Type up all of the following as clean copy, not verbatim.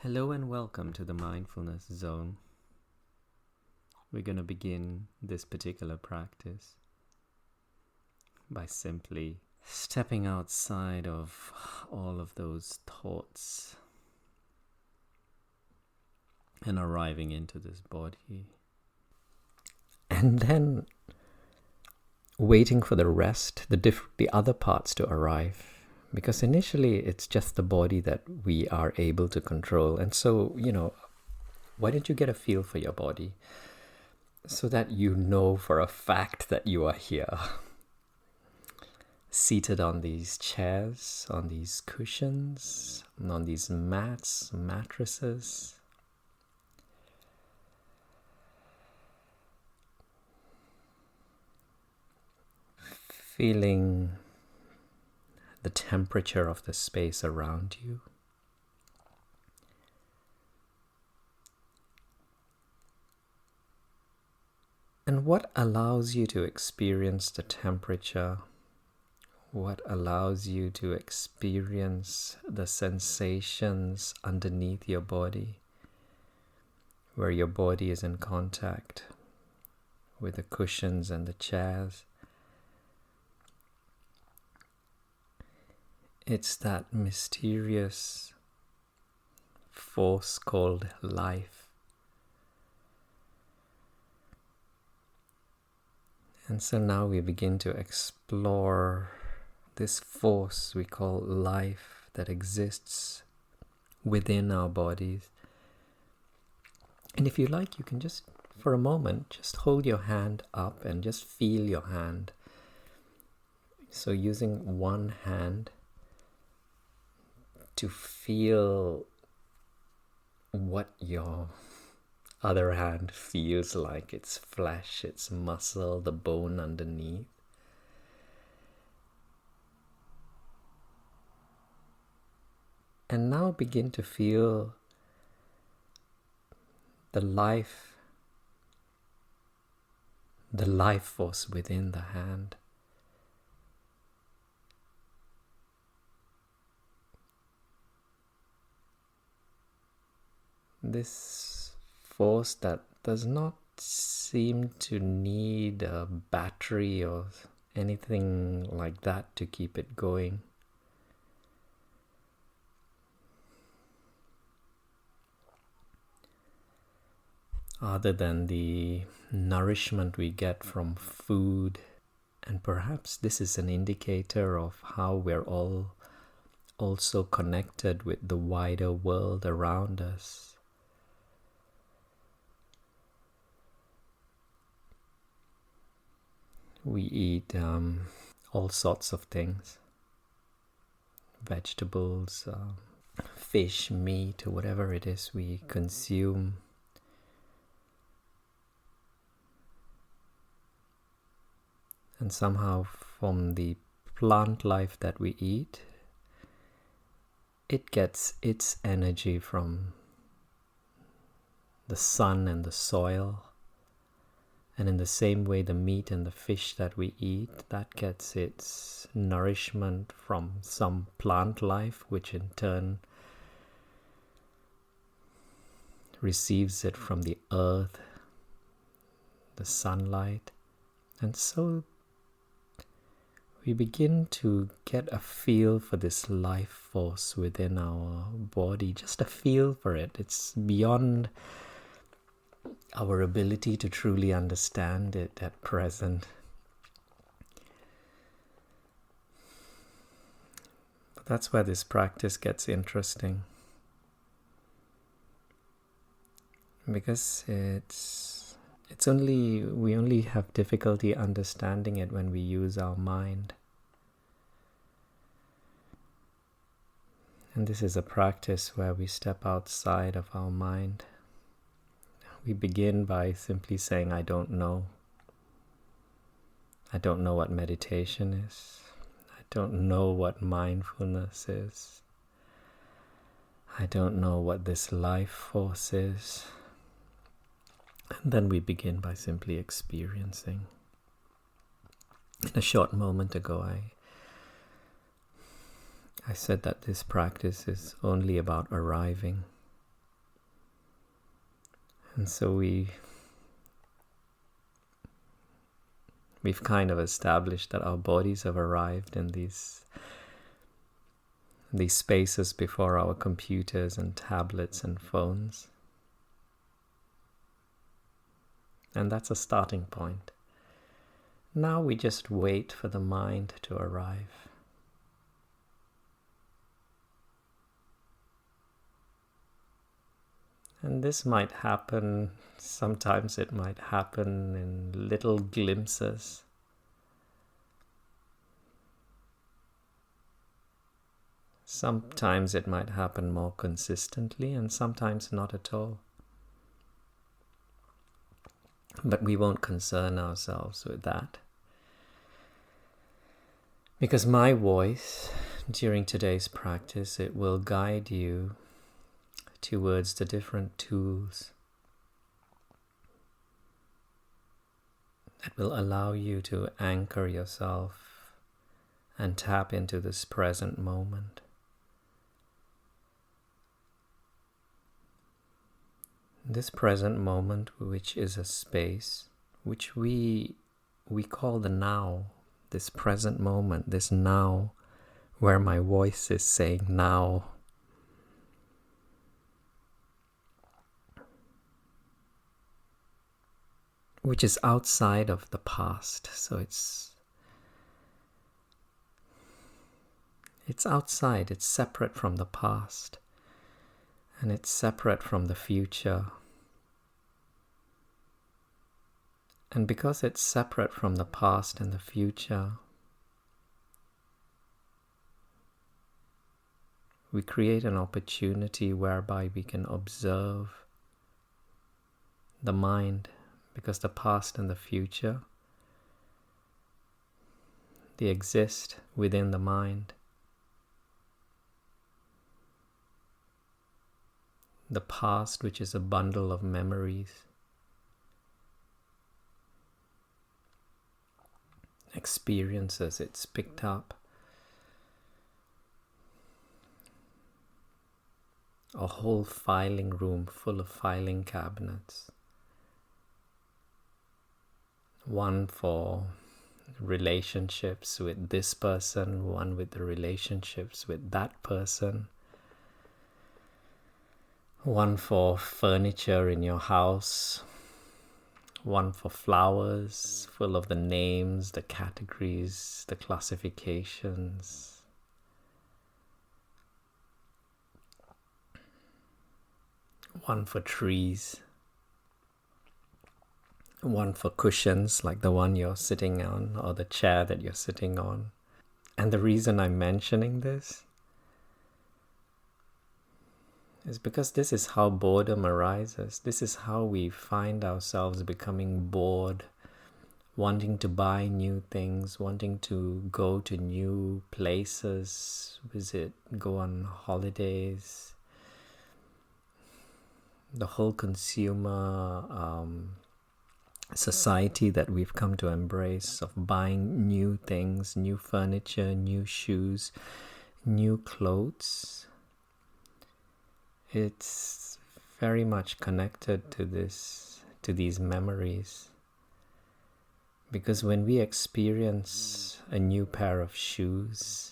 Hello and welcome to the Mindfulness Zone. We're going to begin this particular practice by simply stepping outside of all of those thoughts and arriving into this body. And then waiting for the rest, the other parts to arrive. Because initially it's just the body that we are able to control. And so, why don't you get a feel for your body so that you know for a fact that you are here, seated on these chairs, on these cushions, on these mattresses. Feeling the temperature of the space around you. And what allows you to experience the temperature? What allows you to experience the sensations underneath your body, where your body is in contact with the cushions and the chairs? It's that mysterious force called life. And so now we begin to explore this force we call life that exists within our bodies. And if you like, you can just, for a moment, just hold your hand up and just feel your hand. So using one hand to feel what your other hand feels like, its flesh, its muscle, the bone underneath. And now begin to feel the life force within the hand. This force that does not seem to need a battery or anything like that to keep it going. Other than the nourishment we get from food, and perhaps this is an indicator of how we're all also connected with the wider world around us. We eat all sorts of things, vegetables, fish, meat, or whatever it is we consume. And somehow from the plant life that we eat, it gets its energy from the sun and the soil. And in the same way, the meat and the fish that we eat, that gets its nourishment from some plant life, which in turn receives it from the earth, the sunlight. And so we begin to get a feel for this life force within our body, just a feel for it. It's beyond our ability to truly understand it at present. But that's where this practice gets interesting, because we only have difficulty understanding it when we use our mind. And this is a practice where we step outside of our mind. We begin by simply saying, I don't know. I don't know what meditation is. I don't know what mindfulness is. I don't know what this life force is. And then we begin by simply experiencing. A short moment ago, I said that this practice is only about arriving. And so we've kind of established that our bodies have arrived in these spaces before our computers and tablets and phones. And that's a starting point. Now we just wait for the mind to arrive. And this might happen, sometimes it might happen in little glimpses. Sometimes it might happen more consistently, and sometimes not at all. But we won't concern ourselves with that. Because my voice, during today's practice, it will guide you towards the different tools that will allow you to anchor yourself and tap into this present moment. This present moment, which is a space which we call the now, this present moment, this now, where my voice is saying now. Which is outside of the past, so it's outside, it's separate from the past, and it's separate from the future. And because it's separate from the past and the future, we create an opportunity whereby we can observe the mind, because the past and the future, they exist within the mind. The past, which is a bundle of memories, experiences it's picked up, a whole filing room full of filing cabinets. One for relationships with this person, one with the relationships with that person, one for furniture in your house, one for flowers, full of the names, the categories, the classifications. One for trees. One for cushions, like the one you're sitting on, or the chair that you're sitting on. And the reason I'm mentioning this is because this is how boredom arises. This is how we find ourselves becoming bored, wanting to buy new things, wanting to go to new places, go on holidays. The whole consumer society that we've come to embrace of buying new things, new furniture, new shoes, new clothes. It's very much connected to these memories. Because when we experience a new pair of shoes,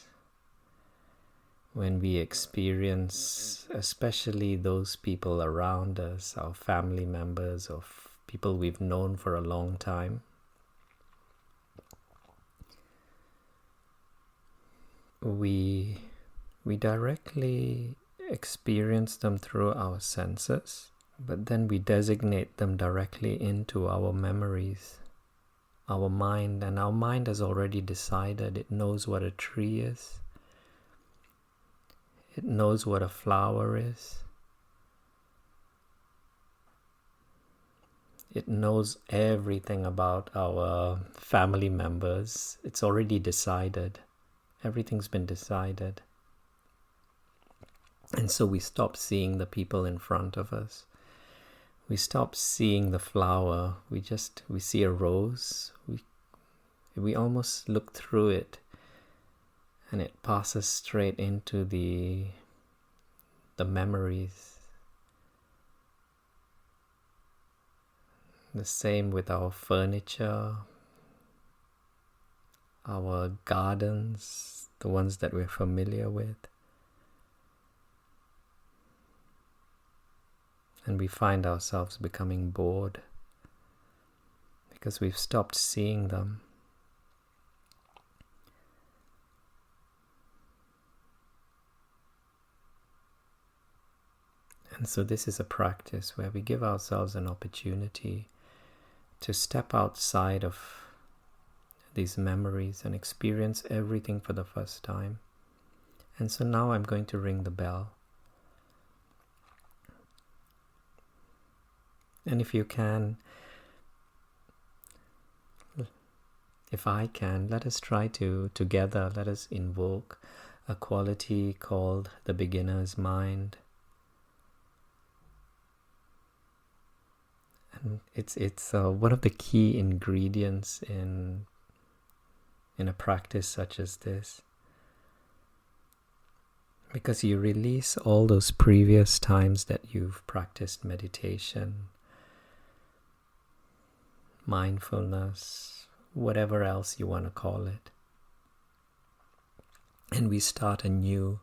when we experience, especially those people around us, our family members or people we've known for a long time, we directly experience them through our senses, but then we designate them directly into our memories, our mind, and our mind has already decided. It knows what a tree is. It knows what a flower is. It knows everything about our family members. It's already decided. Everything's been decided. And so we stop seeing the people in front of us. We stop seeing the flower. We see a rose. We almost look through it, and it passes straight into the memories. The same with our furniture, our gardens, the ones that we're familiar with. And we find ourselves becoming bored because we've stopped seeing them. And so this is a practice where we give ourselves an opportunity to step outside of these memories and experience everything for the first time. And so now I'm going to ring the bell. And if you can, if I can, let us try to, together, let us invoke a quality called the beginner's mind. And it's one of the key ingredients in a practice such as this, because you release all those previous times that you've practiced meditation, mindfulness, whatever else you want to call it, and we start anew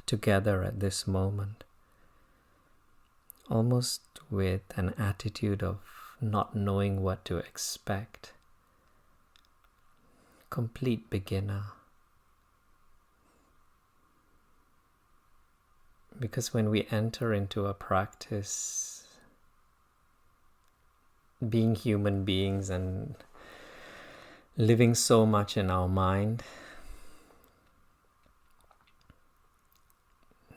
together at this moment, almost with an attitude of not knowing what to expect. Complete beginner. Because when we enter into a practice, being human beings and living so much in our mind,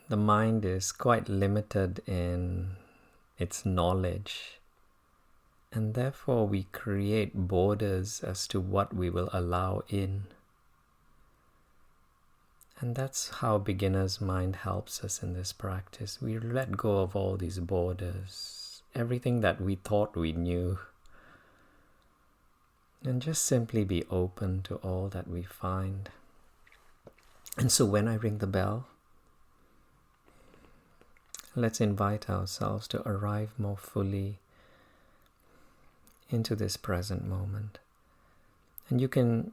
the mind is quite limited in its knowledge, and therefore we create borders as to what we will allow in. And that's how beginner's mind helps us in this practice. We let go of all these borders, everything that we thought we knew, and just simply be open to all that we find. And so when I ring the bell, let's invite ourselves to arrive more fully into this present moment. And you can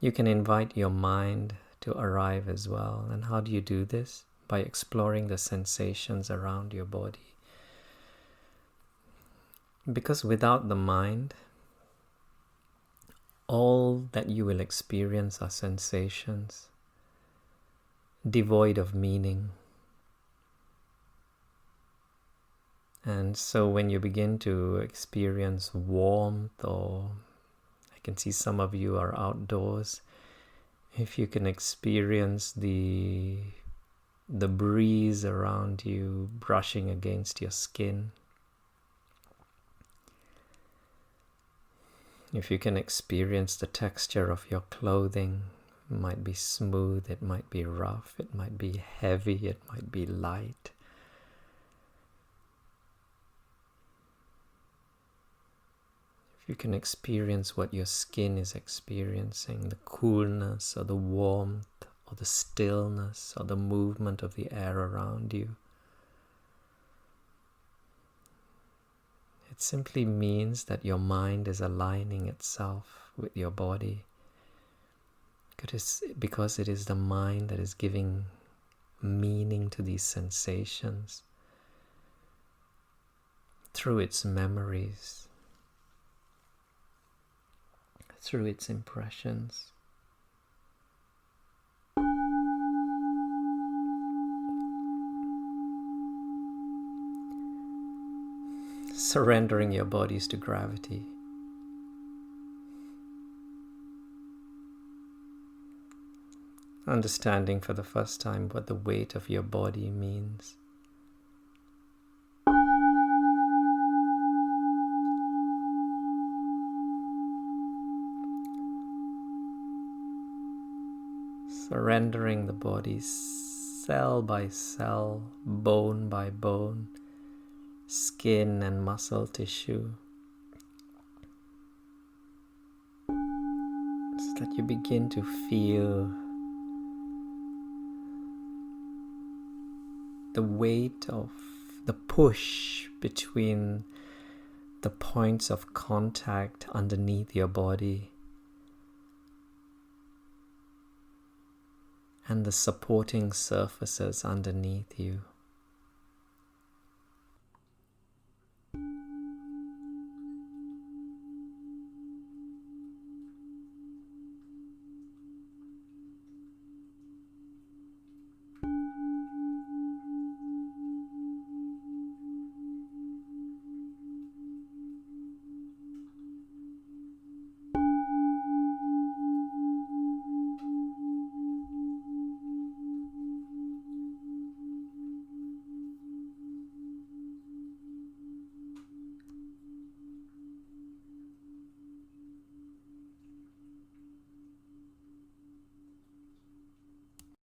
invite your mind to arrive as well. And how do you do this? By exploring the sensations around your body. Because without the mind, all that you will experience are sensations, devoid of meaning. And so when you begin to experience warmth, or I can see some of you are outdoors, if you can experience the breeze around you brushing against your skin, if you can experience the texture of your clothing, it might be smooth, it might be rough, it might be heavy, it might be light. You can experience what your skin is experiencing, the coolness or the warmth or the stillness or the movement of the air around you. It simply means that your mind is aligning itself with your body, because it is the mind that is giving meaning to these sensations through its memories, through its impressions. Surrendering your bodies to gravity. Understanding for the first time what the weight of your body means. Surrendering the body cell by cell, bone by bone, skin and muscle tissue, so that you begin to feel the weight of the push between the points of contact underneath your body and the supporting surfaces underneath you.